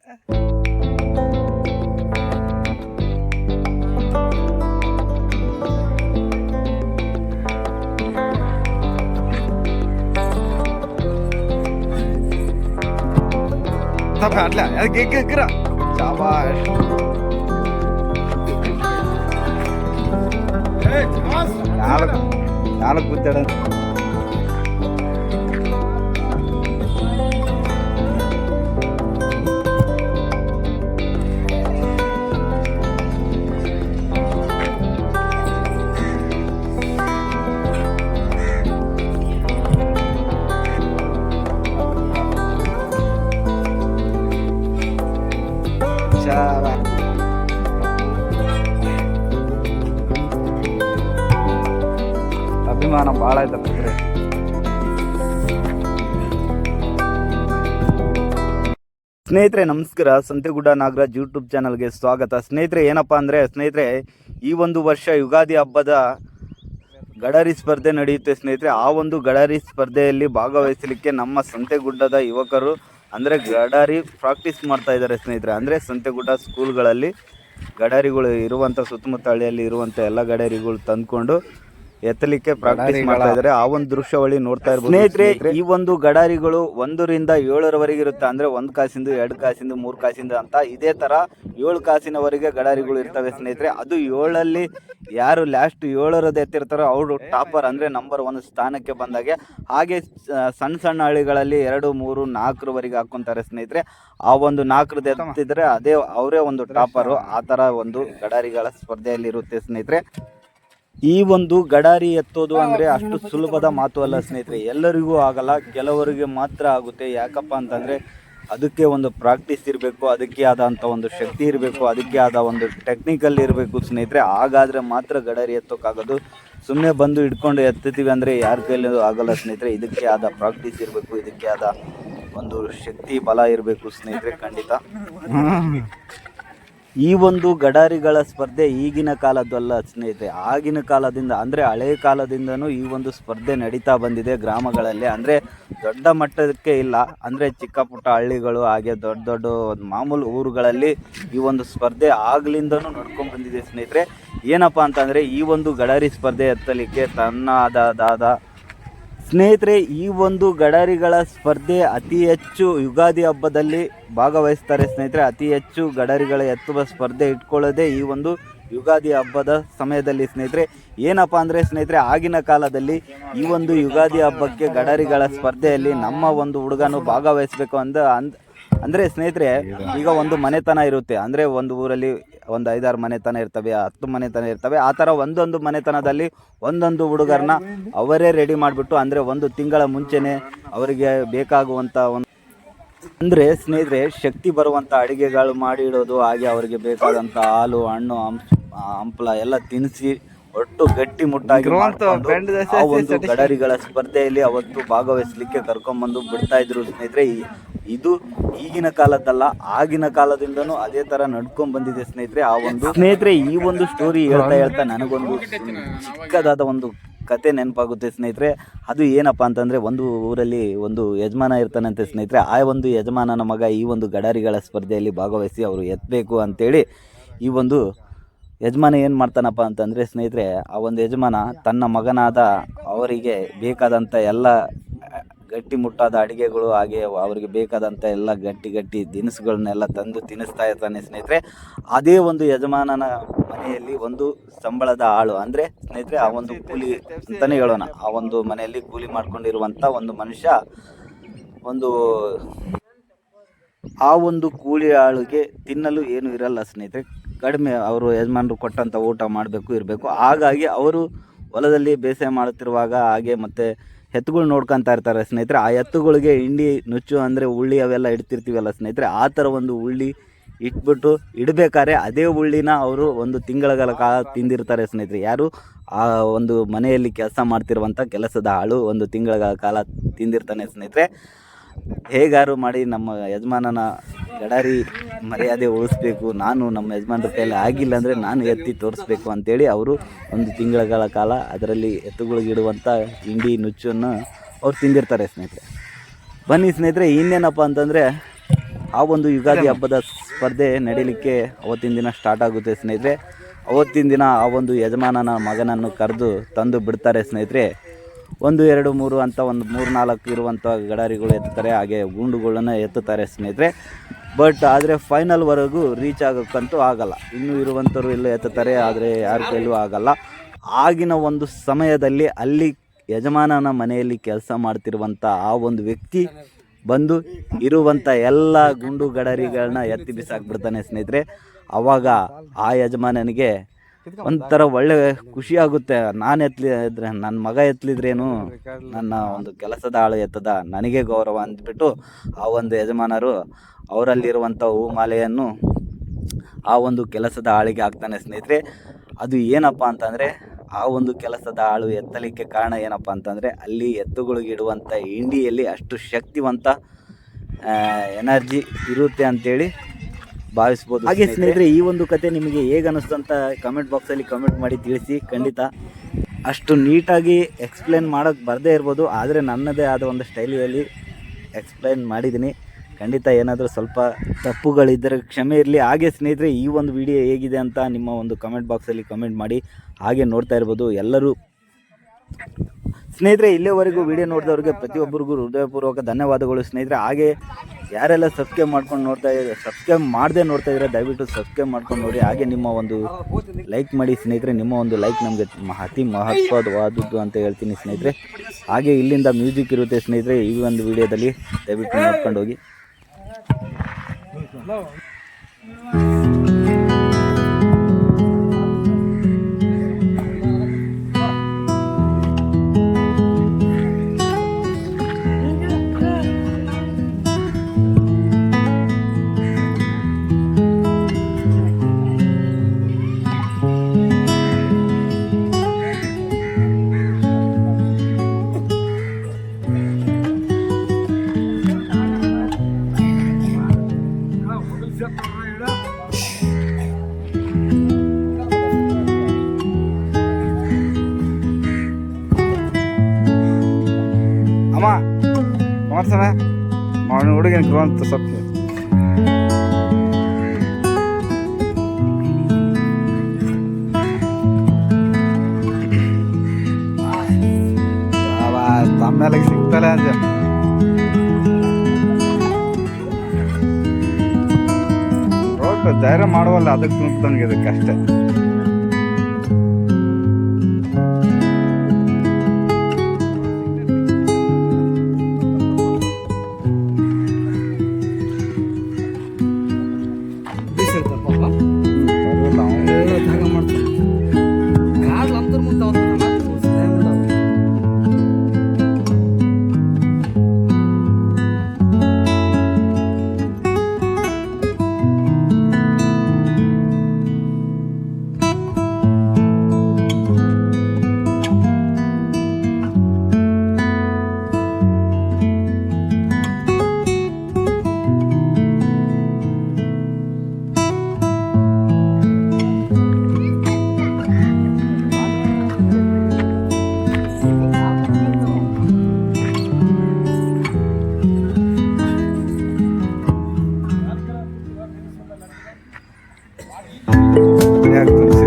Tapatlah, gerak. Sabash. ನಾಲ್ಕು ಕೂತಾಡ ಅಭಿಮಾನ ಭಾಳ ಐತಪ್ಪ. ಸ್ನೇಹಿತರೆ ನಮಸ್ಕಾರ, ಸಂತೆಗುಡ್ಡ ನಾಗರಾಜ್ ಯೂಟ್ಯೂಬ್ ಚಾನಲ್ಗೆ ಸ್ವಾಗತ. ಸ್ನೇಹಿತರೆ ಏನಪ್ಪ ಅಂದರೆ ಸ್ನೇಹಿತರೆ ಈ ಒಂದು ವರ್ಷ ಯುಗಾದಿ ಹಬ್ಬದ ಗಡಾರಿ ಸ್ಪರ್ಧೆ ನಡೆಯುತ್ತೆ ಸ್ನೇಹಿತರೆ. ಆ ಒಂದು ಗಡಾರಿ ಸ್ಪರ್ಧೆಯಲ್ಲಿ ಭಾಗವಹಿಸಲಿಕ್ಕೆ ನಮ್ಮ ಸಂತೆಗುಡ್ಡದ ಯುವಕರು ಅಂದರೆ ಗಡಾರಿ ಪ್ರಾಕ್ಟೀಸ್ ಮಾಡ್ತಾ ಇದ್ದಾರೆ ಸ್ನೇಹಿತರೆ. ಅಂದರೆ ಸಂತೆಗುಡ್ಡ ಸ್ಕೂಲ್ಗಳಲ್ಲಿ ಗಡಾರಿಗಳು ಇರುವಂಥ ಸುತ್ತಮುತ್ತ ಹಳ್ಳಿಯಲ್ಲಿ ಇರುವಂಥ ಎಲ್ಲ ಗಡಾರಿಗಳು ತಂದ್ಕೊಂಡು ಎತ್ತಲಿಕ್ಕೆ ಪ್ರಾಕ್ಟೀಸ್ ಮಾಡ್ತಾ ಇದ್ದಾರೆ. ಆ ಒಂದು ದೃಶ್ಯಾವಳಿ ನೋಡ್ತಾ ಇರ್ಬೋದು ಸ್ನೇಹಿತರೆ. ಈ ಒಂದು ಗಡಾರಿಗಳು 1 ರಿಂದ 7ರವರೆಗೆ ಇರುತ್ತೆ. ಅಂದ್ರೆ 1 ಕಾಸಿಂದು 2 ಕಾಸಿಂದು 3 ಕಾಸಿಂದು ಅಂತ ಇದೇ ತರ 7 ಕಾಸಿನವರೆಗೆ ಗಡಾರಿಗಳು ಇರ್ತವೆ ಸ್ನೇಹಿತರೆ. ಅದು 7ರಲ್ಲಿ ಯಾರು ಲಾಸ್ಟ್ 7ರದ್ದು ಎತ್ತಿರ್ತಾರೋ ಅವರು ಟಾಪರ್ ಅಂದ್ರೆ ನಂಬರ್ 1 ಸ್ಥಾನಕ್ಕೆ ಬಂದಾಗೆ. ಹಾಗೆ ಸಣ್ಣ ಸಣ್ಣ ಹಳ್ಳಿಗಳಲ್ಲಿ 2, 3, 4ರವರೆಗೆ ಹಾಕೊಂತಾರೆ ಸ್ನೇಹಿತರೆ. ಆ ಒಂದು 4ರದ್ದು ಎತ್ತಿದ್ರೆ ಅದೇ ಅವರೇ ಒಂದು ಟಾಪರು. ಆ ತರ ಒಂದು ಗಡಾರಿಗಳ ಸ್ಪರ್ಧೆಯಲ್ಲಿ ಇರುತ್ತೆ ಸ್ನೇಹಿತರೆ. ಈ ಒಂದು ಗಡಾರಿ ಎತ್ತೋದು ಅಂದರೆ ಅಷ್ಟು ಸುಲಭದ ಮಾತು ಅಲ್ಲ ಸ್ನೇಹಿತರೆ. ಎಲ್ಲರಿಗೂ ಆಗಲ್ಲ, ಕೆಲವರಿಗೆ ಮಾತ್ರ ಆಗುತ್ತೆ. ಯಾಕಪ್ಪ ಅಂತಂದರೆ ಅದಕ್ಕೆ ಒಂದು ಪ್ರಾಕ್ಟೀಸ್ ಇರಬೇಕು, ಅದಕ್ಕೆ ಆದಂಥ ಒಂದು ಶಕ್ತಿ ಇರಬೇಕು, ಅದಕ್ಕೆ ಆದ ಒಂದು ಟೆಕ್ನಿಕಲ್ ಇರಬೇಕು ಸ್ನೇಹಿತರೆ. ಹಾಗಾದರೆ ಮಾತ್ರ ಗಡಾರಿ ಎತ್ತೋಕ್ಕಾಗೋದು. ಸುಮ್ಮನೆ ಬಂದು ಹಿಡ್ಕೊಂಡು ಎತ್ತೀವಿ ಅಂದರೆ ಯಾರ ಕೈಲಿ ಆಗಲ್ಲ ಸ್ನೇಹಿತರೆ. ಇದಕ್ಕೆ ಆದ ಪ್ರಾಕ್ಟೀಸ್ ಇರಬೇಕು, ಇದಕ್ಕೆ ಆದ ಒಂದು ಶಕ್ತಿ ಬಲ ಇರಬೇಕು ಸ್ನೇಹಿತರೆ, ಖಂಡಿತ. ಈ ಒಂದು ಗಡಾರಿಗಳ ಸ್ಪರ್ಧೆ ಈಗಿನ ಕಾಲದ್ದಲ್ಲ ಸ್ನೇಹಿತರೆ. ಆಗಿನ ಕಾಲದಿಂದ ಅಂದರೆ ಹಳೆಯ ಕಾಲದಿಂದನೂ ಈ ಒಂದು ಸ್ಪರ್ಧೆ ನಡೀತಾ ಬಂದಿದೆ ಗ್ರಾಮಗಳಲ್ಲಿ. ಅಂದರೆ ದೊಡ್ಡ ಮಟ್ಟಕ್ಕೆ ಇಲ್ಲ, ಅಂದರೆ ಚಿಕ್ಕ ಪುಟ್ಟ ಹಳ್ಳಿಗಳು ಹಾಗೆ ದೊಡ್ಡ ದೊಡ್ಡ ಮಾಮೂಲು ಊರುಗಳಲ್ಲಿ ಈ ಒಂದು ಸ್ಪರ್ಧೆ ಆಗ್ಲಿಂದನೂ ನಡ್ಕೊಂಡು ಬಂದಿದೆ ಸ್ನೇಹಿತರೆ. ಏನಪ್ಪ ಅಂತಂದರೆ ಈ ಒಂದು ಗಡಾರಿ ಸ್ಪರ್ಧೆ ಎತ್ತಲಿಕ್ಕೆ ತನ್ನದಾದ ಸ್ನೇಹಿತರೆ ಈ ಒಂದು ಗಡಾರಿಗಳ ಸ್ಪರ್ಧೆ ಅತಿ ಹೆಚ್ಚು ಯುಗಾದಿ ಹಬ್ಬದಲ್ಲಿ ಭಾಗವಹಿಸ್ತಾರೆ ಸ್ನೇಹಿತರೆ. ಅತಿ ಹೆಚ್ಚು ಗಡಾರಿಗಳ ಎತ್ತುವ ಸ್ಪರ್ಧೆ ಇಟ್ಕೊಳ್ಳೋದೇ ಈ ಒಂದು ಯುಗಾದಿ ಹಬ್ಬದ ಸಮಯದಲ್ಲಿ ಸ್ನೇಹಿತರೆ. ಏನಪ್ಪ ಅಂದರೆ ಸ್ನೇಹಿತರೆ ಆಗಿನ ಕಾಲದಲ್ಲಿ ಈ ಒಂದು ಯುಗಾದಿ ಹಬ್ಬಕ್ಕೆ ಗಡಾರಿಗಳ ಸ್ಪರ್ಧೆಯಲ್ಲಿ ನಮ್ಮ ಒಂದು ಹುಡುಗನು ಭಾಗವಹಿಸಬೇಕು ಅಂದರೆ ಸ್ನೇಹಿತರೆ ಈಗ ಒಂದು ಮನೆತನ ಇರುತ್ತೆ. ಅಂದರೆ ಒಂದು ಊರಲ್ಲಿ ಒಂದು 5-6 ಮನೆತನ ಇರ್ತವೆ, 10 ಮನೆತನ ಇರ್ತವೆ. ಆ ಥರ ಒಂದೊಂದು ಮನೆತನದಲ್ಲಿ ಒಂದೊಂದು ಹುಡುಗರನ್ನ ಅವರೇ ರೆಡಿ ಮಾಡಿಬಿಟ್ಟು ಅಂದರೆ 1 ತಿಂಗಳ ಮುಂಚೆನೇ ಅವರಿಗೆ ಬೇಕಾಗುವಂಥ ಅಂದರೆ ಸ್ನೇಹಿತರೆ ಶಕ್ತಿ ಬರುವಂಥ ಅಡುಗೆಗಳು ಮಾಡಿ ಇಡೋದು. ಹಾಗೆ ಅವರಿಗೆ ಬೇಕಾದಂಥ ಹಾಲು, ಹಣ್ಣು, ಹಂಪಲ ಎಲ್ಲ ತಿನ್ನಿಸಿ ಒಟ್ಟು ಗಟ್ಟಿ ಮುಟ್ಟಾಗಿ ಆ ಒಂದು ಗಡಾರಿಗಳ ಸ್ಪರ್ಧೆಯಲ್ಲಿ ಅವತ್ತು ಭಾಗವಹಿಸಲಿಕ್ಕೆ ಕರ್ಕೊಂಡ್ಬಂದು ಬಿಡ್ತಾ ಇದ್ರು ಸ್ನೇಹಿತರೆ. ಇದು ಈಗಿನ ಕಾಲದ್ದಲ್ಲ, ಆಗಿನ ಕಾಲದಿಂದನೂ ಅದೇ ತರ ನಡ್ಕೊಂಡ್ ಬಂದಿದೆ ಸ್ನೇಹಿತರೆ. ಆ ಒಂದು ಸ್ನೇಹಿತರೆ ಈ ಒಂದು ಸ್ಟೋರಿ ಹೇಳ್ತಾ ನನಗೊಂದು ಚಿಕ್ಕದಾದ ಒಂದು ಕತೆ ನೆನಪಾಗುತ್ತೆ ಸ್ನೇಹಿತರೆ. ಅದು ಏನಪ್ಪ ಅಂತಂದರೆ ಒಂದು ಊರಲ್ಲಿ ಒಂದು ಯಜಮಾನ ಇರ್ತಾನಂತೆ ಸ್ನೇಹಿತರೆ. ಆ ಒಂದು ಯಜಮಾನನ ಮಗ ಈ ಒಂದು ಗಡಾರಿಗಳ ಸ್ಪರ್ಧೆಯಲ್ಲಿ ಭಾಗವಹಿಸಿ ಅವರು ಎತ್ತಬೇಕು ಅಂತೇಳಿ ಈ ಒಂದು ಯಜಮಾನ ಏನು ಮಾಡ್ತಾನಪ್ಪ ಅಂತಂದರೆ ಸ್ನೇಹಿತರೆ ಆ ಒಂದು ಯಜಮಾನ ತನ್ನ ಮಗನಾದ ಅವರಿಗೆ ಬೇಕಾದಂಥ ಎಲ್ಲ ಗಟ್ಟಿ ಮುಟ್ಟಾದ ಅಡುಗೆಗಳು ಹಾಗೆ ಅವರಿಗೆ ಬೇಕಾದಂಥ ಎಲ್ಲ ಗಟ್ಟಿ ದಿನಸುಗಳನ್ನೆಲ್ಲ ತಂದು ತಿನ್ನಿಸ್ತಾ ಇರ್ತಾನೆ ಸ್ನೇಹಿತರೆ. ಅದೇ ಒಂದು ಯಜಮಾನನ ಮನೆಯಲ್ಲಿ ಒಂದು ಸಂಬಳದ ಆಳು ಅಂದರೆ ಸ್ನೇಹಿತರೆ ಆ ಒಂದು ಕೂಲಿ ಅಂತಲೇ ಹೇಳೋಣ, ಆ ಒಂದು ಮನೆಯಲ್ಲಿ ಕೂಲಿ ಮಾಡ್ಕೊಂಡಿರುವಂಥ ಒಂದು ಮನುಷ್ಯ ಆ ಒಂದು ಕೂಲಿ ಆಳಿಗೆ ತಿನ್ನಲು ಏನು ಇರಲ್ಲ ಸ್ನೇಹಿತರೆ. ಕಡಿಮೆ ಅವರು ಯಜಮಾನರು ಕೊಟ್ಟಂಥ ಊಟ ಮಾಡಬೇಕು ಇರಬೇಕು. ಹಾಗಾಗಿ ಅವರು ಹೊಲದಲ್ಲಿ ಬೇಸಾಯ ಮಾಡುತ್ತಿರುವಾಗ ಹಾಗೆ ಮತ್ತು ಎತ್ತುಗಳು ನೋಡ್ಕೊತಾ ಇರ್ತಾರೆ ಸ್ನೇಹಿತರೆ. ಆ ಎತ್ತುಗಳಿಗೆ ಹಿಂಡಿ ನುಚ್ಚು ಅಂದರೆ ಉಳ್ಳಿ ಅವೆಲ್ಲ ಇಡ್ತಿರ್ತೀವಲ್ಲ ಸ್ನೇಹಿತರೆ, ಆ ಥರ ಒಂದು ಉಳ್ಳಿ ಇಟ್ಬಿಟ್ಟು ಇಡಬೇಕಾದ್ರೆ ಅದೇ ಉಳ್ಳಿನ ಅವರು 1 ತಿಂಗಳ ಕಾಲ ತಿಂದಿರ್ತಾರೆ ಸ್ನೇಹಿತರೆ. ಯಾರು ಆ ಒಂದು ಮನೆಯಲ್ಲಿ ಕೆಲಸ ಮಾಡ್ತಿರುವಂಥ ಕೆಲಸದ ಆಳು 1 ತಿಂಗಳ ಕಾಲ ತಿಂದಿರ್ತಾನೆ ಸ್ನೇಹಿತರೆ. ಹೇಗಾರು ಮಾಡಿ ನಮ್ಮ ಯಜಮಾನನ ಗಡಾರಿ ಮರ್ಯಾದೆ ಉಳಿಸ್ಬೇಕು, ನಾನು ನಮ್ಮ ಯಜಮಾನ್ರ ಕೈಯಲ್ಲಿ ಆಗಿಲ್ಲ ಅಂದರೆ ನಾನು ಎತ್ತಿ ತೋರಿಸ್ಬೇಕು ಅಂತೇಳಿ ಅವರು 1 ತಿಂಗಳ ಕಾಲ ಅದರಲ್ಲಿ ಎತ್ತುಗಳಿಗಿಡುವಂಥ ಹಿಂಡಿ ನುಚ್ಚನ್ನು ಅವ್ರು ತಿಂದಿರ್ತಾರೆ ಸ್ನೇಹಿತರೆ. ಬನ್ನಿ ಸ್ನೇಹಿತರೆ, ಇನ್ನೇನಪ್ಪ ಅಂತಂದರೆ ಆ ಒಂದು ಯುಗಾದಿ ಹಬ್ಬದ ಸ್ಪರ್ಧೆ ನಡೀಲಿಕ್ಕೆ ಅವತ್ತಿನ ದಿನ ಸ್ಟಾರ್ಟ್ ಆಗುತ್ತೆ ಸ್ನೇಹಿತರೆ. ಅವತ್ತಿನ ದಿನ ಆ ಒಂದು ಯಜಮಾನನ ಮಗನನ್ನು ಕರೆದು ತಂದು ಬಿಡ್ತಾರೆ ಸ್ನೇಹಿತರೆ. 1, 2, 3 ಅಂತ ಒಂದು 3, 4 ಇರುವಂಥ ಗಡಾರಿಗಳು ಎತ್ತುತ್ತಾರೆ, ಹಾಗೆ ಗುಂಡುಗಳನ್ನು ಎತ್ತುತ್ತಾರೆ ಸ್ನೇಹಿತರೆ. ಬಟ್ ಆದರೆ ಫೈನಲ್ವರೆಗೂ ರೀಚ್ ಆಗೋಕ್ಕಂತೂ ಆಗಲ್ಲ. ಇನ್ನೂ ಇರುವಂಥವ್ರು ಎಲ್ಲ ಎತ್ತುತ್ತಾರೆ, ಆದರೆ ಯಾರ ಕೈಲೂ ಆಗಲ್ಲ. ಆಗಿನ ಒಂದು ಸಮಯದಲ್ಲಿ ಅಲ್ಲಿ ಯಜಮಾನನ ಮನೆಯಲ್ಲಿ ಕೆಲಸ ಮಾಡ್ತಿರುವಂಥ ಆ ಒಂದು ವ್ಯಕ್ತಿ ಬಂದು ಇರುವಂಥ ಎಲ್ಲ ಗುಂಡು ಗಡಾರಿಗಳನ್ನ ಎತ್ತಿ ಬಿಸಾಕ್ಬಿಡ್ತಾನೆ ಸ್ನೇಹಿತರೆ. ಆವಾಗ ಆ ಯಜಮಾನನಿಗೆ ಒಂಥರ ಒಳ್ಳೆ ಖುಷಿಯಾಗುತ್ತೆ. ನಾನು ಎತ್ತಲಿದ್ರೆ ನನ್ನ ಮಗ ಎತ್ತಲಿದ್ರೇನು, ನನ್ನ ಒಂದು ಕೆಲಸದ ಆಳು ಎತ್ತದ, ನನಗೆ ಗೌರವ ಅಂದ್ಬಿಟ್ಟು ಆ ಒಂದು ಯಜಮಾನರು ಅವರಲ್ಲಿರುವಂಥ ಹೂಮಾಲೆಯನ್ನು ಆ ಒಂದು ಕೆಲಸದ ಆಳಿಗೆ ಹಾಕ್ತಾನೆ ಸ್ನೇಹಿತರೆ. ಅದು ಏನಪ್ಪ ಅಂತಂದರೆ, ಆ ಒಂದು ಕೆಲಸದ ಆಳು ಎತ್ತಲಿಕ್ಕೆ ಕಾರಣ ಏನಪ್ಪ ಅಂತಂದರೆ, ಅಲ್ಲಿ ಎತ್ತುಗಳಿಗೆ ಇಡುವಂಥ ಹಿಂಡಿಯಲ್ಲಿ ಅಷ್ಟು ಶಕ್ತಿವಂತ ಎನರ್ಜಿ ಇರುತ್ತೆ ಅಂತೇಳಿ ಭಾವಿಸ್ಬೋದು. ಹಾಗೆ ಸ್ನೇಹಿತರೆ, ಈ ಒಂದು ಕತೆ ನಿಮಗೆ ಹೇಗೆ ಅನ್ನಿಸ್ತು ಅಂತ ಕಮೆಂಟ್ ಬಾಕ್ಸಲ್ಲಿ ಕಮೆಂಟ್ ಮಾಡಿ ತಿಳಿಸಿ. ಖಂಡಿತ ಅಷ್ಟು ನೀಟಾಗಿ ಎಕ್ಸ್ಪ್ಲೇನ್ ಮಾಡೋಕ್ಕೆ ಬರದೇ ಇರ್ಬೋದು, ಆದರೆ ನನ್ನದೇ ಆದ ಒಂದು ಸ್ಟೈಲಿಯಲ್ಲಿ ಎಕ್ಸ್ಪ್ಲೇನ್ ಮಾಡಿದ್ದೀನಿ. ಖಂಡಿತ ಏನಾದರೂ ಸ್ವಲ್ಪ ತಪ್ಪುಗಳಿದ್ದರೆ ಕ್ಷಮೆ ಇರಲಿ. ಹಾಗೆ ಸ್ನೇಹಿತರೆ, ಈ ಒಂದು ವಿಡಿಯೋ ಹೇಗಿದೆ ಅಂತ ನಿಮ್ಮ ಒಂದು ಕಮೆಂಟ್ ಬಾಕ್ಸಲ್ಲಿ ಕಮೆಂಟ್ ಮಾಡಿ. ಹಾಗೆ ನೋಡ್ತಾ ಇರ್ಬೋದು ಎಲ್ಲರೂ ಸ್ನೇಹಿತರೆ. ಇಲ್ಲಿವರೆಗೂ ವಿಡಿಯೋ ನೋಡಿದವ್ರಿಗೆ ಪ್ರತಿಯೊಬ್ಬರಿಗೂ ಹೃದಯಪೂರ್ವಕ ಧನ್ಯವಾದಗಳು ಸ್ನೇಹಿತರೆ. ಹಾಗೆ ಯಾರೆಲ್ಲ ಸಬ್ಸ್ಕ್ರೈಬ್ ಮಾಡ್ಕೊಂಡು ಸಬ್ಸ್ಕ್ರೈಬ್ ಮಾಡದೆ ನೋಡ್ತಾ ಇದ್ರೆ ದಯವಿಟ್ಟು ಸಬ್ಸ್ಕ್ರೈಬ್ ಮಾಡ್ಕೊಂಡು ನೋಡಿ. ಹಾಗೆ ನಿಮ್ಮ ಒಂದು ಲೈಕ್ ಮಾಡಿ ಸ್ನೇಹಿತರೆ. ನಿಮ್ಮ ಒಂದು ಲೈಕ್ ನಮಗೆ ಅತಿ ಮಹತ್ವವಾದದ್ದು ಅಂತ ಹೇಳ್ತೀನಿ ಸ್ನೇಹಿತರೆ. ಹಾಗೆ ಇಲ್ಲಿಂದ ಮ್ಯೂಸಿಕ್ ಇರುತ್ತೆ ಸ್ನೇಹಿತರೆ ಈ ಒಂದು ವಿಡಿಯೋದಲ್ಲಿ, ದಯವಿಟ್ಟು ನೋಡ್ಕೊಂಡು ಹೋಗಿ. ಅಮ್ಮ ಮಾಡ್ತಾನ ಅವನ ಹುಡುಗನ ಅಂತ ಸ್ವಲ್ಪ ತಮ್ಮೆಲ್ಲ ಸಿಗ್ತಲ್ಲ ಅಂತ ಧೈರ್ಯ ಮಾಡುವಲ್ಲ, ಅದಕ್ಕೆ ನನಗೆ ಇದಕ್ಕೆ ಅಷ್ಟೇ. Yeah.